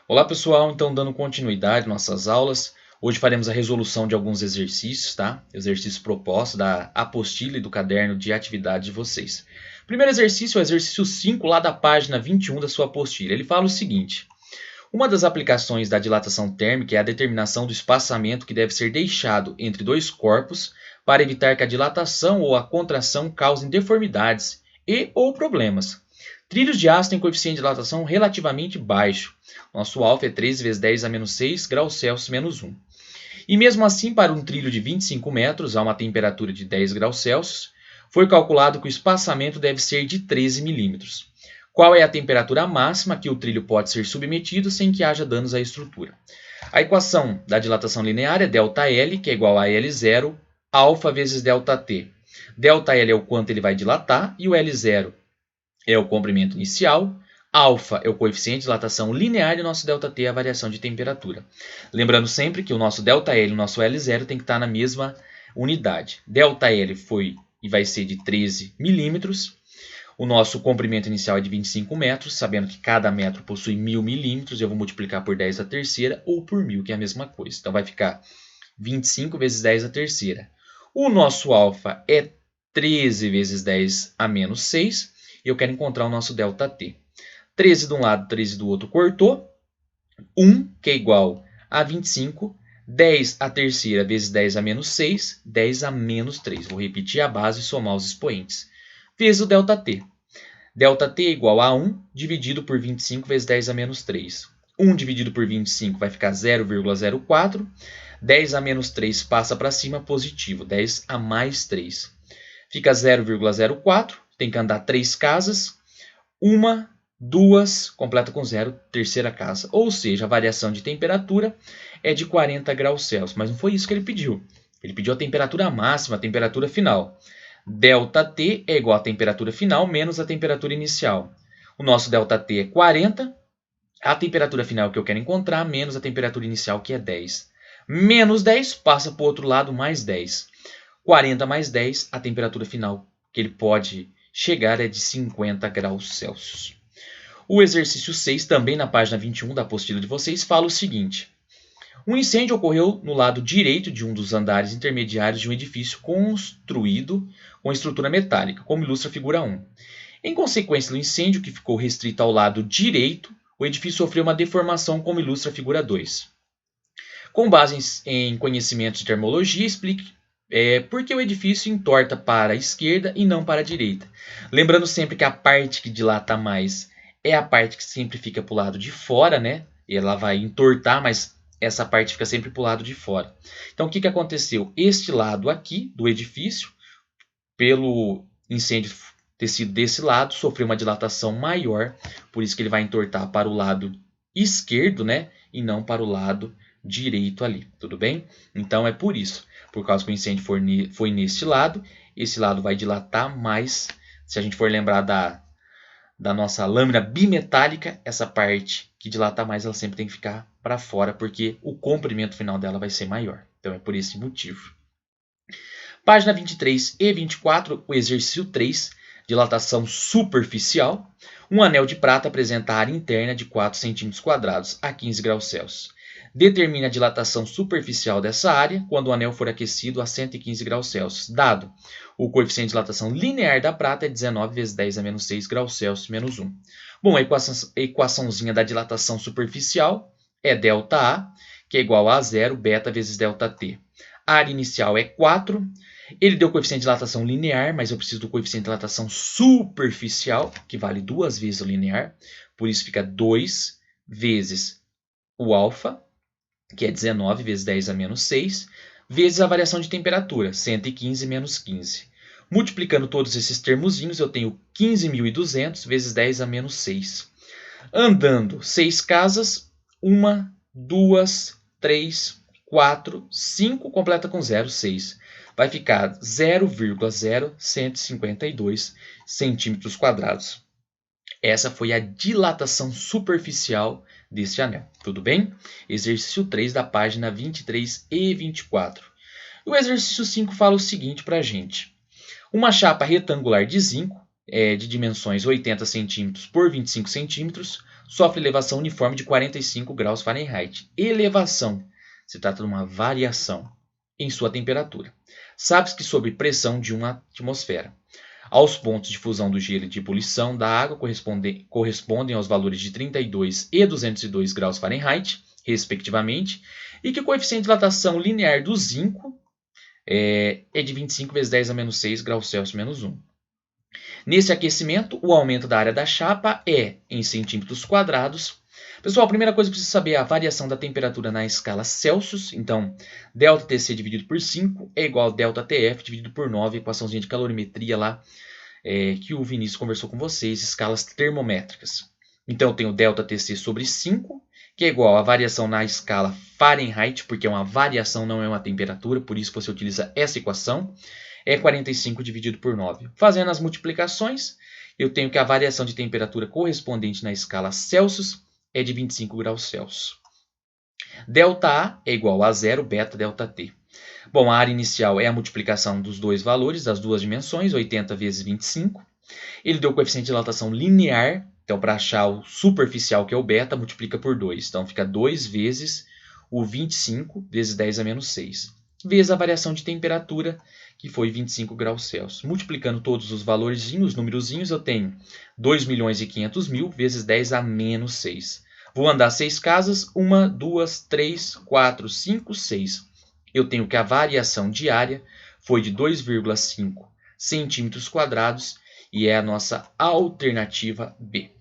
Olá pessoal, então dando continuidade às nossas aulas, hoje faremos a resolução de alguns exercícios, tá? Exercícios propostos da apostila e do caderno de atividade de vocês. Primeiro exercício é o exercício 5 lá da página 21 da sua apostila. Ele fala o seguinte: uma das aplicações da dilatação térmica é a determinação do espaçamento que deve ser deixado entre dois corpos para evitar que a dilatação ou a contração causem deformidades e ou problemas. Trilhos de aço têm coeficiente de dilatação relativamente baixo. Nosso alfa é 13 vezes 10 a menos 6 graus Celsius menos 1. E mesmo assim, para um trilho de 25 metros a uma temperatura de 10 graus Celsius, foi calculado que o espaçamento deve ser de 13 milímetros. Qual é a temperatura máxima que o trilho pode ser submetido sem que haja danos à estrutura? A equação da dilatação linear é ΔL, que é igual a L0, alfa vezes ΔT. ΔL é o quanto ele vai dilatar e o L0 é o comprimento inicial, alfa é o coeficiente de dilatação linear e o nosso ΔT é a variação de temperatura. Lembrando sempre que o nosso ΔL e o nosso L0 tem que estar na mesma unidade. ΔL foi e vai ser de 13 milímetros. O nosso comprimento inicial é de 25 metros, sabendo que cada metro possui 1000 milímetros. Eu vou multiplicar por 10 a terceira ou por 1000, que é a mesma coisa. Então vai ficar 25 vezes 10 a terceira. O nosso alfa é 13 vezes 10 a menos 6. E eu quero encontrar o nosso ΔT. 13 de um lado, 13 do outro, cortou. 1, que é igual a 25. 10 a terceira vezes 10 a menos 6. 10 a menos 3. Vou repetir a base e somar os expoentes. Vezes o ΔT. ΔT é igual a 1 dividido por 25 vezes 10 a menos 3. 1 dividido por 25 vai ficar 0,04. 10 a menos 3 passa para cima, positivo. 10 a mais 3. Fica 0,04. Tem que andar 3 casas, 1, 2, completa com 0, terceira casa. Ou seja, a variação de temperatura é de 40 graus Celsius. Mas não foi isso que ele pediu. Ele pediu a temperatura máxima, a temperatura final. ΔT é igual à temperatura final menos a temperatura inicial. O nosso ΔT é 40. A temperatura final que eu quero encontrar menos a temperatura inicial, que é 10. Menos 10 passa para o outro lado, mais 10. 40 mais 10, a temperatura final que ele pode chegar é de 50 graus Celsius. O exercício 6, também na página 21 da apostila de vocês, fala o seguinte: um incêndio ocorreu no lado direito de um dos andares intermediários de um edifício construído com estrutura metálica, como ilustra a figura 1. Em consequência do incêndio, que ficou restrito ao lado direito, o edifício sofreu uma deformação, como ilustra a figura 2. Com base em conhecimentos de termologia, explique por que o edifício entorta para a esquerda e não para a direita. Lembrando sempre que a parte que dilata mais é a parte que sempre fica para o lado de fora, né? E ela vai entortar, mas essa parte fica sempre para o lado de fora. Então, o que aconteceu? Este lado aqui do edifício, pelo incêndio ter sido desse lado, sofreu uma dilatação maior, por isso que ele vai entortar para o lado esquerdo, né? E não para o lado direito ali, tudo bem? Então, é por isso. Por causa que o incêndio foi neste lado, esse lado vai dilatar mais. Se a gente for lembrar da nossa lâmina bimetálica, essa parte que dilata mais, ela sempre tem que ficar para fora, porque o comprimento final dela vai ser maior. Então é por esse motivo. Página 23 e 24, o exercício 3, dilatação superficial. Um anel de prata apresenta a área interna de 4 cm² a 15 graus Celsius. Determine a dilatação superficial dessa área quando o anel for aquecido a 115 graus Celsius, dado o coeficiente de dilatação linear da prata é 19 vezes 10 a menos 6 graus Celsius menos 1. Bom, a equaçãozinha da dilatação superficial é ΔA, que é igual a 0 beta vezes ΔT. A área inicial é 4. Ele deu o coeficiente de dilatação linear, mas eu preciso do coeficiente de dilatação superficial, que vale 2 vezes o linear. Por isso fica 2 vezes o alfa, que é 19 vezes 10 a menos 6, vezes a variação de temperatura, 115 menos 15. Multiplicando todos esses termozinhos, eu tenho 15.200 vezes 10 a menos 6. Andando 6 casas, 1, 2, 3, 4, 5, completa com 0, 6. Vai ficar 0,0152 centímetros quadrados. Essa foi a dilatação superficial deste anel, tudo bem? Exercício 3 da página 23 e 24. O exercício 5 fala o seguinte para a gente. Uma chapa retangular de zinco, de dimensões 80 cm por 25 cm, sofre elevação uniforme de 45 graus Fahrenheit. Elevação se trata de uma variação em sua temperatura. Sabe-se que sob pressão de uma atmosfera. Aos pontos de fusão do gelo e de ebulição da água correspondem aos valores de 32 e 202 graus Fahrenheit, respectivamente, e que o coeficiente de dilatação linear do zinco é de 25 vezes 10 a menos 6 graus Celsius menos 1. Nesse aquecimento, o aumento da área da chapa é em centímetros quadrados. Pessoal, a primeira coisa que precisa saber é a variação da temperatura na escala Celsius. Então, ΔTC dividido por 5 é igual a ΔTF dividido por 9, equaçãozinha de calorimetria lá que o Vinícius conversou com vocês, escalas termométricas. Então, eu tenho ΔTC sobre 5, que é igual a variação na escala Fahrenheit, porque é uma variação, não é uma temperatura, por isso você utiliza essa equação, é 45 dividido por 9. Fazendo as multiplicações, eu tenho que a variação de temperatura correspondente na escala Celsius é de 25 graus Celsius. ΔA é igual a 0 beta ΔT. Bom, a área inicial é a multiplicação dos dois valores, das duas dimensões, 80 vezes 25. Ele deu o coeficiente de dilatação linear, então para achar o superficial, que é o beta, multiplica por 2. Então fica 2 vezes o 25 vezes 10 a menos 6. Vezes a variação de temperatura, que foi 25 graus Celsius. Multiplicando todos os valorzinhos, os numerozinhos, eu tenho 2.500.000 vezes 10 a menos 6. Vou andar 6 casas, 1, 2, 3, 4, 5, 6. Eu tenho que a variação diária foi de 2,5 centímetros quadrados e é a nossa alternativa B.